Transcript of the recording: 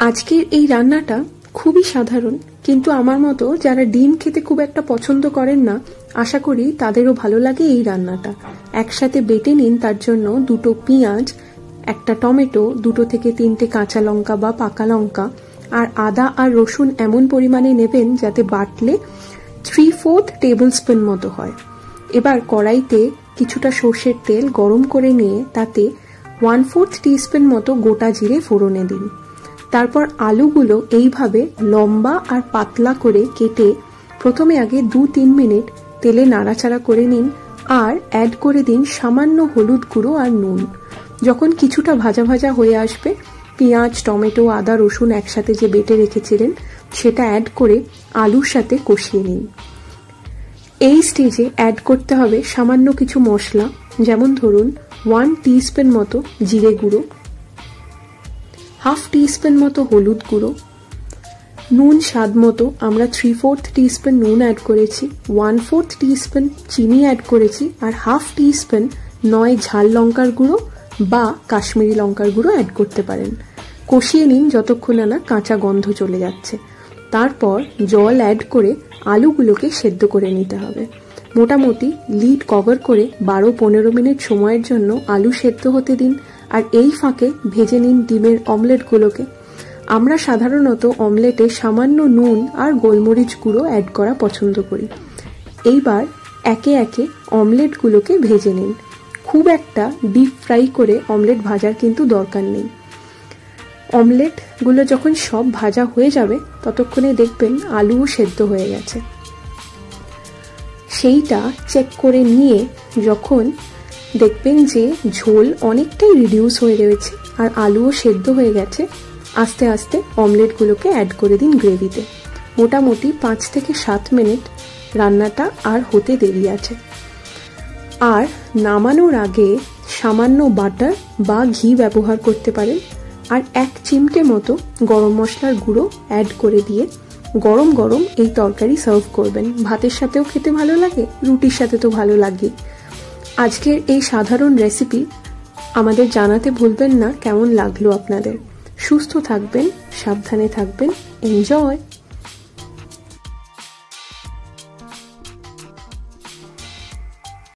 আজকের এই রান্নাটা খুবই সাধারণ, কিন্তু আমার মতো যারা ডিম খেতে খুব একটা পছন্দ করেন না, আশা করি তাদেরও ভালো লাগে এই রান্নাটা। একসাথে বেটে নিন তার জন্য 2টো পেঁয়াজ, একটা টমেটো, 2 থেকে 3টে কাঁচা লঙ্কা বা পাকা লঙ্কা, আর আদা আর রসুন এমন পরিমাণে নেবেন যাতে বাটলে 3/4 টেবিল স্পুন মতো হয়। এবার কড়াইতে কিছুটা সর্ষের তেল গরম করে নিয়ে তাতে 1/4 টিস্পুন মতো গোটা জিরে ফোড়নে দিন। তারপর আলুগুলো এইভাবে লম্বা আর পাতলা করে কেটে প্রথমে আগে 2-3 মিনিট তেলে নাড়াচাড়া করে নিন, আর অ্যাড করে দিন সামান্য হলুদ গুঁড়ো আর নুন। যখন কিছুটা ভাজা ভাজা হয়ে আসবে, পেঁয়াজ, টমেটো, আদা, রসুন একসাথে যে বেটে রেখেছিলেন সেটা অ্যাড করে আলুর সাথে কষিয়ে নিন। এই স্টেজে অ্যাড করতে হবে সামান্য কিছু মশলা, যেমন ধরুন 1 টিস্পুন মতো জিরে গুঁড়ো, 1/2 টিস্পুন মতো হলুদ গুঁড়ো, নুন স্বাদ মতো আমরা 3/4 টিস্পুন নুন অ্যাড করেছি, 1/4 টিস্পুন চিনি অ্যাড করেছি, আর 1/2 টিস্পুন নয় ঝাল লঙ্কার গুঁড়ো বা কাশ্মীরি লঙ্কার গুঁড়ো অ্যাড করতে পারেন। কষিয়ে নিন যতক্ষণ না কাঁচা গন্ধ চলে যাচ্ছে। তারপর জল অ্যাড করে আলুগুলোকে সেদ্ধ করে নিতে হবে। মোটামুটি লিড কভার করে 12-15 মিনিট সময়ের জন্য আলু সেদ্ধ হতে দিন, আর এই ফাঁকে ভেজে নিন ডিমের অমলেটগুলোকে। আমরা সাধারণত অমলেটে সামান্য নুন আর গোলমরিচ গুঁড়ো অ্যাড করা পছন্দ করি। এইবার একে একে অমলেটগুলোকে ভেজে নিন। খুব একটা ডিপ ফ্রাই করে অমলেট ভাজার কিন্তু দরকার নেই। অমলেটগুলো যখন সব ভাজা হয়ে যাবে ততক্ষণে দেখবেন আলুও সেদ্ধ হয়ে গেছে। সেইটা চেক করে নিয়ে যখন দেখবেন যে ঝোল অনেকটাই রিডিউস হয়ে রয়েছে আর আলুও সেদ্ধ হয়ে গেছে, আস্তে আস্তে অমলেটগুলোকে অ্যাড করে দিন গ্রেভিতে। মোটামুটি 5 থেকে 7 মিনিট রান্নাটা আর হতে দেরি আছে। আর নামানোর আগে সামান্য বাটার বা ঘি ব্যবহার করতে পারেন, আর 1 চিমটে মতো গরম মশলার গুঁড়ো অ্যাড করে দিয়ে গরম গরম এই তরকারি সার্ভ করবেন। ভাতের সাথেও খেতে ভালো লাগে, রুটির সাথে তো ভালো লাগে। আজকের এই সাধারণ রেসিপি আমাদের জানাতে ভুলবেন না কেমন লাগলো আপনাদের। সুস্থ থাকবেন, সাবধানে থাকবেন, এনজয়।